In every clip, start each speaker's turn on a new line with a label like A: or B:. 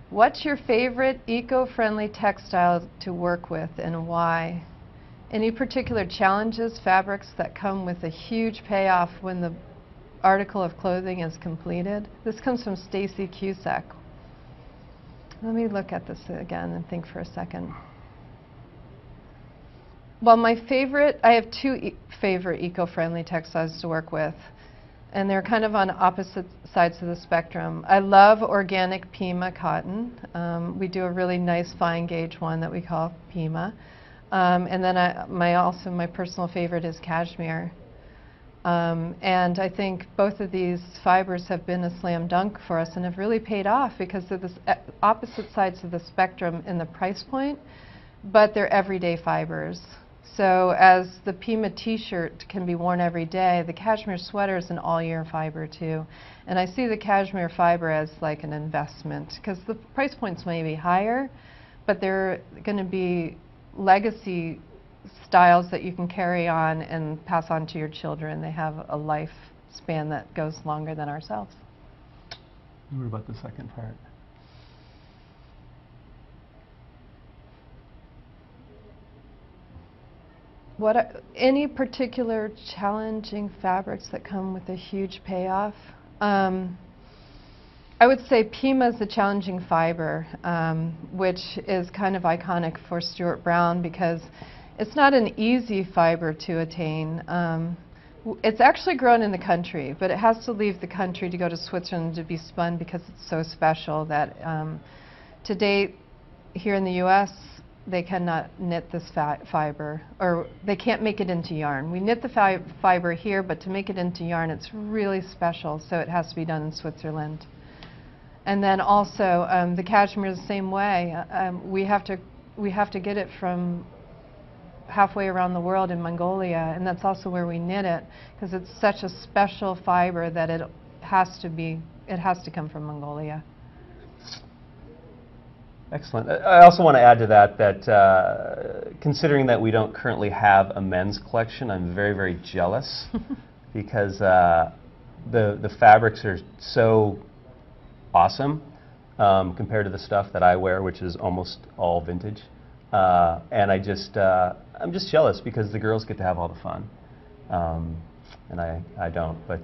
A: What's your favorite eco-friendly textile to work with and why? Any particular challenges, fabrics that come with a huge payoff when the article of clothing is completed? This comes from Stacy Cusack. Let me look at this again and think for a second. Well, I have two favorite eco-friendly textiles to work with, and they're kind of on opposite sides of the spectrum. I love organic Pima cotton. We do a really nice fine gauge one that we call Pima. And then my personal favorite is cashmere. And I think both of these fibers have been a slam dunk for us and have really paid off because they're the opposite sides of the spectrum in the price point, but they're everyday fibers. So as the Pima t-shirt can be worn every day, the cashmere sweater is an all-year fiber too. And I see the cashmere fiber as like an investment because the price points may be higher, but they're going to be legacy styles that you can carry on and pass on to your children. They have a lifespan that goes longer than ourselves.
B: What about the second part?
A: Any particular challenging fabrics that come with a huge payoff? I would say Pima is the challenging fiber, which is kind of iconic for Stewart+Brown because it's not an easy fiber to attain. It's actually grown in the country, but it has to leave the country to go to Switzerland to be spun because it's so special that to date here in the US they cannot knit this fiber, or they can't make it into yarn. We knit the fiber here, but to make it into yarn it's really special, so it has to be done in Switzerland. And then also the cashmere is the same way. We have to get it from halfway around the world in Mongolia, and that's also where we knit it because it's such a special fiber that it has to come from Mongolia.
B: Excellent. I also want to add to that considering that we don't currently have a men's collection, I'm very, very jealous because the fabrics are so awesome compared to the stuff that I wear, which is almost all vintage. And I'm just jealous because the girls get to have all the fun. And I don't, but...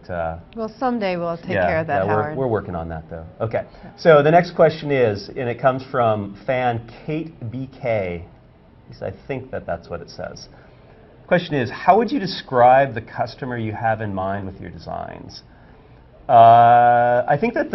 A: well, someday we'll take care of that, Howard.
B: We're working on that, though. Okay, so the next question is, and it comes from fan Kate BK. At least I think that's what it says. The question is, how would you describe the customer you have in mind with your designs? I think that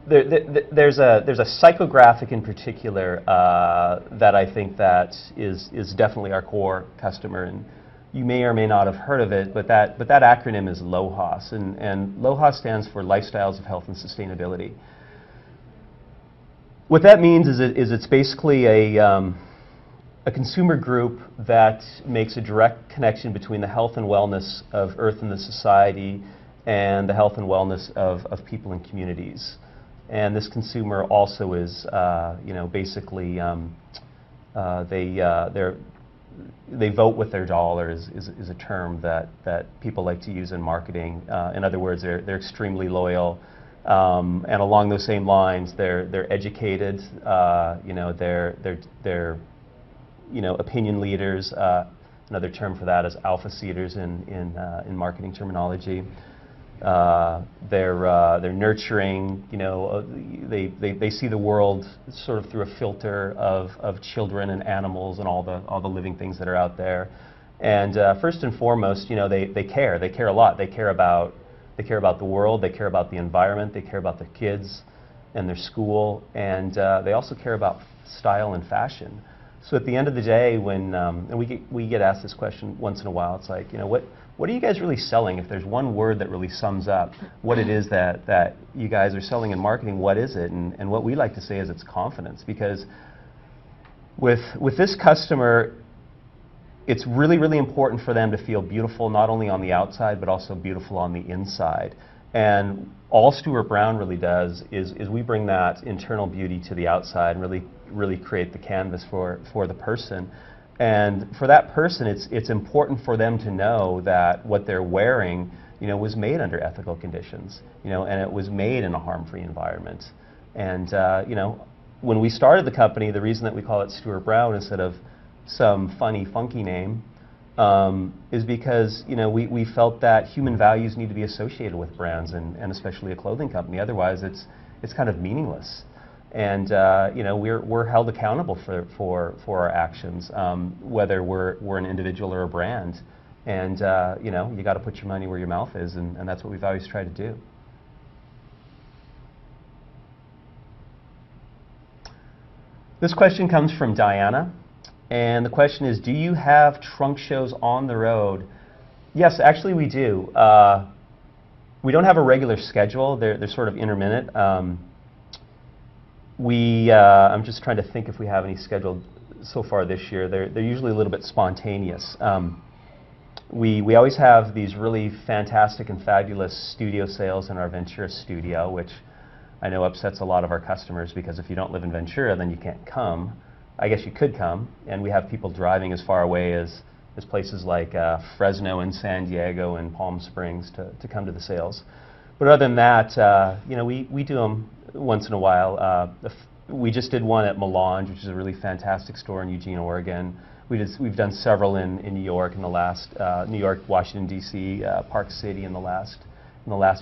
B: there's a psychographic in particular that I think that is definitely our core customer, and you may or may not have heard of it, but that acronym is LOHAS, and LOHAS stands for Lifestyles of Health and Sustainability. What that means is it's basically a consumer group that makes a direct connection between the health and wellness of Earth and the society and the health and wellness of people and communities. And this consumer also is, basically they vote with their dollars is a term that people like to use in marketing. In other words, they're extremely loyal, and along those same lines, they're educated. They're opinion leaders. Another term for that is alpha seeders in marketing terminology. They're nurturing. They see the world sort of through a filter of children and animals and all the living things that are out there. And first and foremost, they care. They care a lot. They care about the world. They care about the environment. They care about their kids and their school. And they also care about style and fashion. So at the end of the day, when and we get asked this question once in a while, it's like, what are you guys really selling? If there's one word that really sums up what it is that you guys are selling in marketing, what is it? And what we like to say is it's confidence, because with this customer, it's really, really important for them to feel beautiful, not only on the outside, but also beautiful on the inside. And all Stewart+Brown really does is we bring that internal beauty to the outside and really create the canvas for the person. And for that person, it's important for them to know that what they're wearing was made under ethical conditions, and it was made in a harm-free environment. And, when we started the company, the reason that we call it Stewart+Brown instead of some funny, funky name is because, we felt that human values need to be associated with brands and especially a clothing company. Otherwise, it's kind of meaningless. And, we're held accountable for our actions, whether we're an individual or a brand. And, you got to put your money where your mouth is, and that's what we've always tried to do. This question comes from Diana, and the question is, do you have trunk shows on the road? Yes, actually we do. We don't have a regular schedule. They're sort of intermittent. I'm just trying to think if we have any scheduled so far this year. They're usually a little bit spontaneous. We always have these really fantastic and fabulous studio sales in our Ventura studio, which I know upsets a lot of our customers, because if you don't live in Ventura, then you can't come. I guess you could come, and we have people driving as far away as places like Fresno and San Diego and Palm Springs to come to the sales. But other than that, we do them once in a while. We just did one at Melange, which is a really fantastic store in Eugene, Oregon. We've done several in New York in the last, New York, Washington, D.C., Park City in the last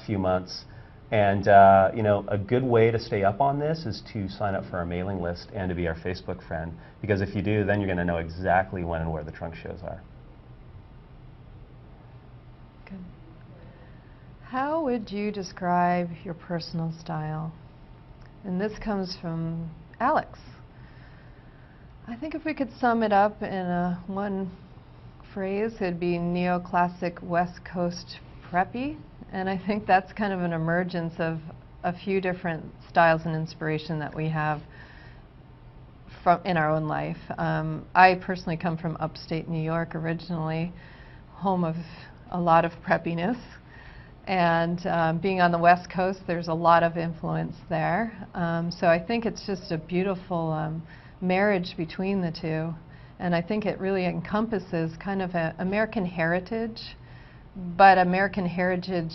B: few months. And a good way to stay up on this is to sign up for our mailing list and to be our Facebook friend, because if you do, then you're going to know exactly when and where the trunk shows are.
A: Good. How would you describe your personal style? And this comes from Alex. I think if we could sum it up in one phrase, it'd be neoclassic West Coast preppy. And I think that's kind of an emergence of a few different styles and inspiration that we have in our own life. I personally come from upstate New York originally, home of a lot of preppiness. And being on the West Coast, there's a lot of influence there. So I think it's just a beautiful marriage between the two. And I think it really encompasses kind of an American heritage, but American heritage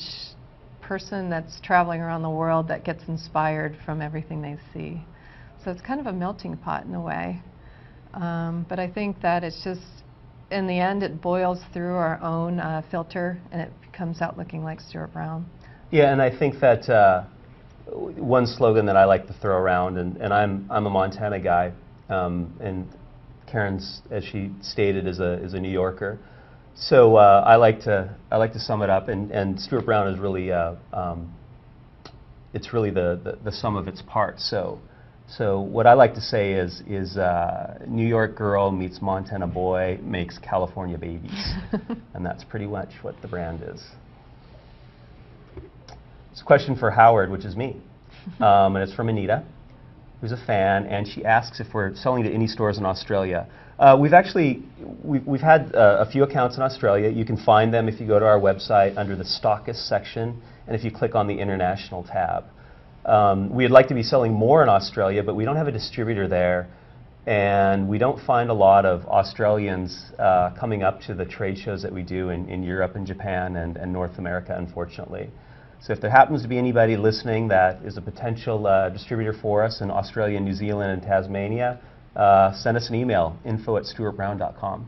A: person that's traveling around the world that gets inspired from everything they see. So it's kind of a melting pot in a way. But I think that it's just, in the end, it boils through our own filter, and it comes out looking like Stewart+Brown. Yeah,
B: and I think that one slogan that I like to throw around, and I'm a Montana guy, and Karen's, as she stated, is a New Yorker. So I like to sum it up, and Stewart+Brown is really it's really the sum of its parts. So what I like to say is New York girl meets Montana boy makes California babies, and that's pretty much what the brand is. It's a question for Howard, which is me, and it's from Anita, who's a fan, and she asks if we're selling to any stores in Australia. We've had a few accounts in Australia. You can find them if you go to our website under the Stockist section, and if you click on the International tab. We'd like to be selling more in Australia, but we don't have a distributor there, and we don't find a lot of Australians coming up to the trade shows that we do in Europe and Japan and North America, unfortunately. So if there happens to be anybody listening that is a potential distributor for us in Australia, New Zealand, and Tasmania, send us an email, info@stewartbrown.com.